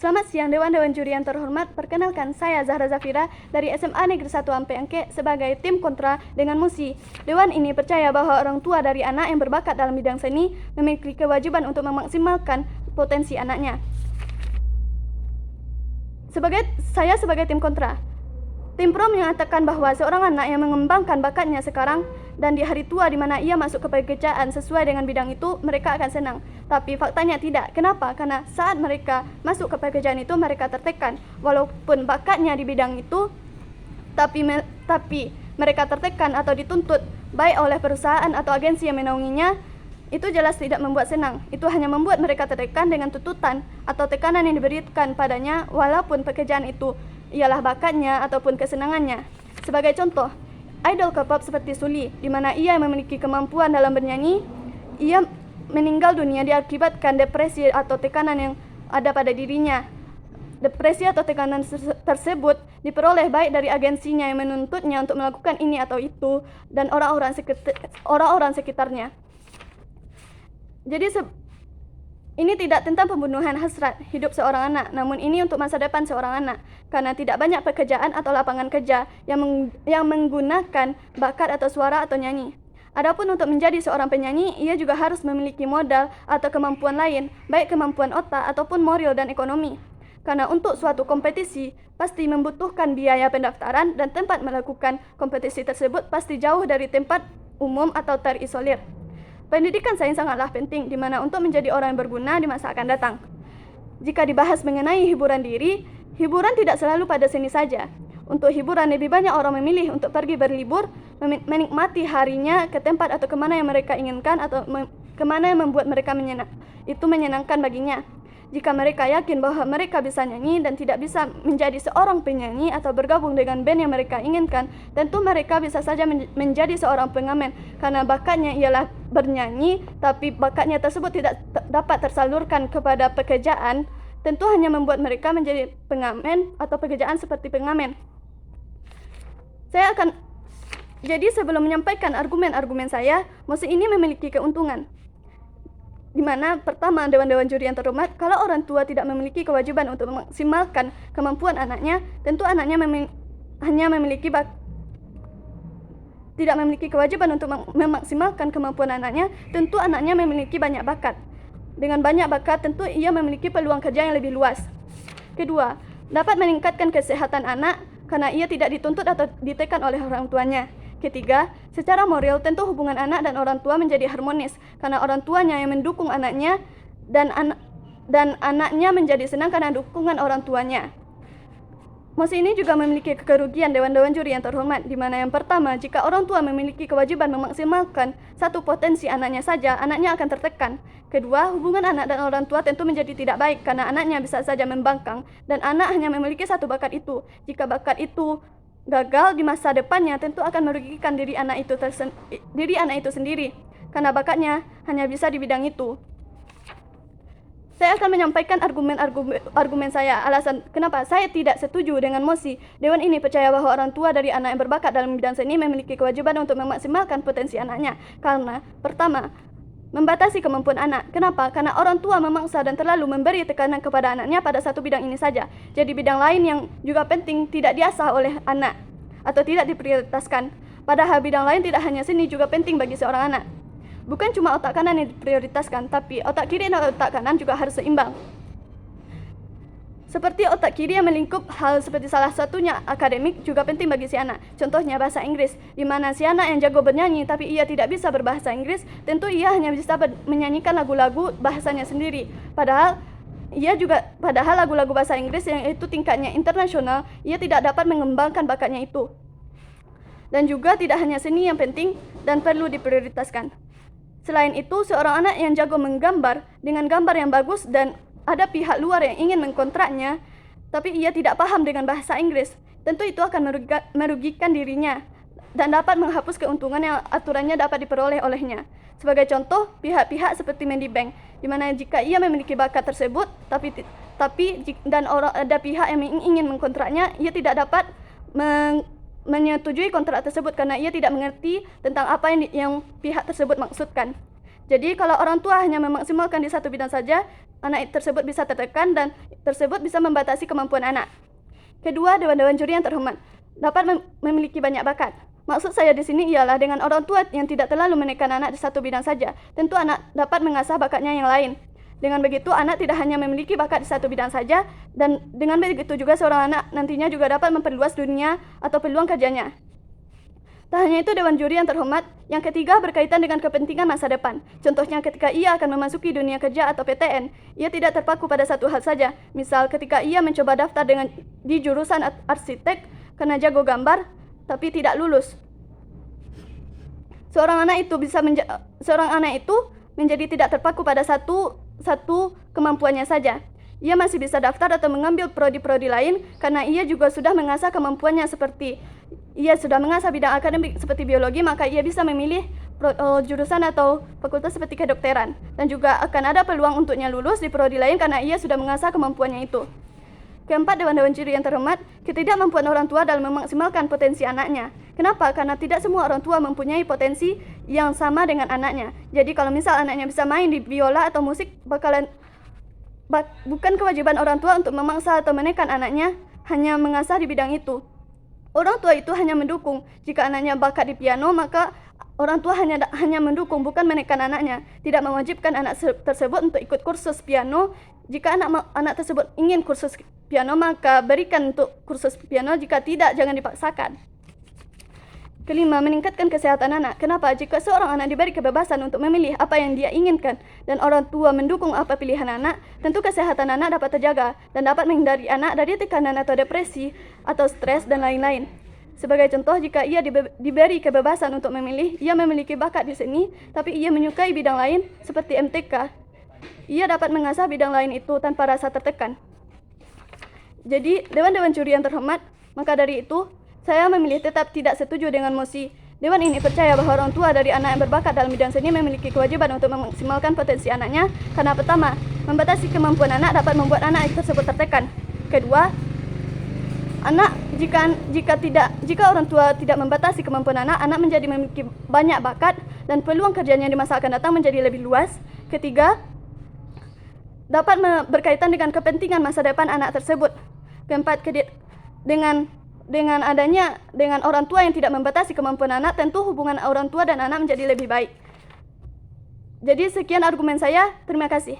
Selamat siang Dewan-Dewan Juri yang terhormat, perkenalkan saya Zahra Zafira dari SMA Negeri 1 Ampe Angke sebagai tim kontra dengan Musi. Dewan ini percaya bahwa orang tua dari anak yang berbakat dalam bidang seni memiliki kewajiban untuk memaksimalkan potensi anaknya. Saya sebagai tim kontra. Tim pro mengatakan bahwa seorang anak yang mengembangkan bakatnya sekarang dan di hari tua di mana ia masuk ke pekerjaan sesuai dengan bidang itu, mereka akan senang. Tapi faktanya tidak. Kenapa? Karena saat mereka masuk ke pekerjaan itu, mereka tertekan. Walaupun bakatnya di bidang itu, tapi mereka tertekan atau dituntut baik oleh perusahaan atau agensi yang menaunginya, itu jelas tidak membuat senang. Itu hanya membuat mereka tertekan dengan tuntutan atau tekanan yang diberikan padanya, walaupun pekerjaan itu ialah bakatnya ataupun kesenangannya. Sebagai contoh, idol K-pop seperti Sulli, di mana ia memiliki kemampuan dalam bernyanyi, ia meninggal dunia diakibatkan depresi atau tekanan yang ada pada dirinya. Depresi atau tekanan tersebut diperoleh baik dari agensinya yang menuntutnya untuk melakukan ini atau itu dan orang-orang sekitarnya. Jadi ini tidak tentang pembunuhan hasrat hidup seorang anak, namun ini untuk masa depan seorang anak. Karena tidak banyak pekerjaan atau lapangan kerja yang menggunakan bakat atau suara atau nyanyi. Adapun untuk menjadi seorang penyanyi, ia juga harus memiliki modal atau kemampuan lain, baik kemampuan otak ataupun moral dan ekonomi. Karena untuk suatu kompetisi, pasti membutuhkan biaya pendaftaran dan tempat melakukan kompetisi tersebut pasti jauh dari tempat umum atau terisolir. Pendidikan sains sangatlah penting, di mana untuk menjadi orang yang berguna di masa akan datang. Jika dibahas mengenai hiburan diri, hiburan tidak selalu pada seni saja. Untuk hiburan lebih banyak orang memilih untuk pergi berlibur, menikmati harinya ke tempat atau kemana yang mereka inginkan atau kemana yang membuat mereka menyenangkan baginya. Jika mereka yakin bahwa mereka bisa nyanyi dan tidak bisa menjadi seorang penyanyi atau bergabung dengan band yang mereka inginkan, tentu mereka bisa saja menjadi seorang pengamen karena bakatnya ialah bernyanyi, tapi bakatnya tersebut tidak dapat tersalurkan kepada pekerjaan, tentu hanya membuat mereka menjadi pengamen atau pekerjaan seperti pengamen. Jadi sebelum menyampaikan argumen-argumen saya, Musi ini memiliki keuntungan. Di mana pertama, Dewan-Dewan Juri yang terhormat, kalau orang tua tidak memiliki kewajiban untuk memaksimalkan kemampuan anaknya, tentu anaknya tidak memiliki kewajiban untuk memaksimalkan kemampuan anaknya, tentu anaknya memiliki banyak bakat. Dengan banyak bakat, tentu ia memiliki peluang kerja yang lebih luas. Kedua, dapat meningkatkan kesehatan anak karena ia tidak dituntut atau ditekan oleh orang tuanya. Ketiga, secara moral tentu hubungan anak dan orang tua menjadi harmonis karena orang tuanya yang mendukung anaknya dan anaknya menjadi senang karena dukungan orang tuanya. Musi ini juga memiliki kerugian Dewan-Dewan Juri yang terhormat, di mana yang pertama, jika orang tua memiliki kewajiban memaksimalkan satu potensi anaknya saja, anaknya akan tertekan. Kedua, hubungan anak dan orang tua tentu menjadi tidak baik karena anaknya bisa saja membangkang dan anak hanya memiliki satu bakat itu. Jika bakat itu gagal di masa depannya, tentu akan merugikan diri anak itu sendiri karena bakatnya hanya bisa di bidang itu. Saya akan menyampaikan argumen saya, alasan kenapa saya tidak setuju dengan Musi. Dewan ini percaya bahwa orang tua dari anak yang berbakat dalam bidang seni memiliki kewajiban untuk memaksimalkan potensi anaknya. Karena pertama, membatasi kemampuan anak. Kenapa? Karena orang tua memaksa dan terlalu memberi tekanan kepada anaknya pada satu bidang ini saja. Jadi bidang lain yang juga penting tidak diasah oleh anak atau tidak diprioritaskan. Padahal bidang lain tidak hanya seni juga penting bagi seorang anak. Bukan cuma otak kanan yang diprioritaskan, tapi otak kiri dan otak kanan juga harus seimbang. Seperti otak kiri yang melingkup hal seperti salah satunya akademik juga penting bagi si anak. Contohnya bahasa Inggris, di mana si anak yang jago bernyanyi tapi ia tidak bisa berbahasa Inggris, tentu ia hanya bisa menyanyikan lagu-lagu bahasanya sendiri. Padahal lagu-lagu bahasa Inggris yang itu tingkatnya internasional, ia tidak dapat mengembangkan bakatnya itu. Dan juga tidak hanya seni yang penting dan perlu diprioritaskan. Selain itu, seorang anak yang jago menggambar dengan gambar yang bagus dan ada pihak luar yang ingin mengkontraknya, tapi ia tidak paham dengan bahasa Inggris, tentu itu akan merugikan dirinya dan dapat menghapus keuntungan yang aturannya dapat diperoleh olehnya. Sebagai contoh, pihak-pihak seperti Medibank, di mana jika ia memiliki bakat tersebut, dan ada pihak yang ingin mengkontraknya, ia tidak dapat menyetujui kontrak tersebut karena ia tidak mengerti tentang apa yang pihak tersebut maksudkan. Jadi kalau orang tua hanya memaksimalkan di satu bidang saja, anak tersebut bisa tertekan dan tersebut bisa membatasi kemampuan anak. Kedua, dewan-dewan juri yang terhormat dapat memiliki banyak bakat. Maksud saya di sini ialah dengan orang tua yang tidak terlalu menekan anak di satu bidang saja, tentu anak dapat mengasah bakatnya yang lain. Dengan begitu, anak tidak hanya memiliki bakat di satu bidang saja, dan dengan begitu juga seorang anak nantinya juga dapat memperluas dunia atau peluang kerjanya. Tak hanya itu, dewan juri yang terhormat yang ketiga berkaitan dengan kepentingan masa depan. Contohnya ketika ia akan memasuki dunia kerja atau PTN, ia tidak terpaku pada satu hal saja. Misal ketika ia mencoba daftar di jurusan arsitek karena jago gambar, tapi tidak lulus. Seorang anak itu menjadi tidak terpaku pada satu kemampuannya saja. Ia masih bisa daftar atau mengambil prodi-prodi lain karena ia juga sudah mengasah kemampuannya ia sudah mengasah bidang akademik seperti biologi, maka ia bisa memilih jurusan atau fakultas seperti kedokteran. Dan juga akan ada peluang untuknya lulus di prodi lain karena ia sudah mengasah kemampuannya itu. Keempat, dewan-dewan juri yang terhormat, ketidakmampuan orang tua dalam memaksimalkan potensi anaknya. Kenapa? Karena tidak semua orang tua mempunyai potensi yang sama dengan anaknya. Jadi kalau misal anaknya bisa main di biola atau musik, bukan kewajiban orang tua untuk memaksa atau menekan anaknya hanya mengasah di bidang itu. Orang tua itu hanya mendukung. Jika anaknya bakat di piano, maka orang tua hanya mendukung, bukan menekan anaknya. Tidak mewajibkan anak tersebut untuk ikut kursus piano. Jika anak tersebut ingin kursus piano, maka berikan untuk kursus piano. Jika tidak, jangan dipaksakan. Kelima, meningkatkan kesehatan anak. Kenapa? Jika seorang anak diberi kebebasan untuk memilih apa yang dia inginkan dan orang tua mendukung apa pilihan anak, tentu kesehatan anak dapat terjaga dan dapat menghindari anak dari tekanan atau depresi atau stres dan lain-lain. Sebagai contoh, jika ia diberi kebebasan untuk memilih, ia memiliki bakat di seni, tapi ia menyukai bidang lain seperti MTK, ia dapat mengasah bidang lain itu tanpa rasa tertekan. Jadi, dewan-dewan juri yang terhormat, maka dari itu, saya memilih tetap tidak setuju dengan mosi. Dewan ini percaya bahwa orang tua dari anak yang berbakat dalam bidang seni memiliki kewajiban untuk memaksimalkan potensi anaknya karena pertama, membatasi kemampuan anak dapat membuat anak tersebut tertekan. Kedua, jika orang tua tidak membatasi kemampuan anak menjadi memiliki banyak bakat dan peluang kerjanya di masa akan datang menjadi lebih luas. Ketiga, dapat berkaitan dengan kepentingan masa depan anak tersebut. Keempat, dengan orang tua yang tidak membatasi kemampuan anak, tentu hubungan orang tua dan anak menjadi lebih baik. Jadi sekian argumen saya. Terima kasih.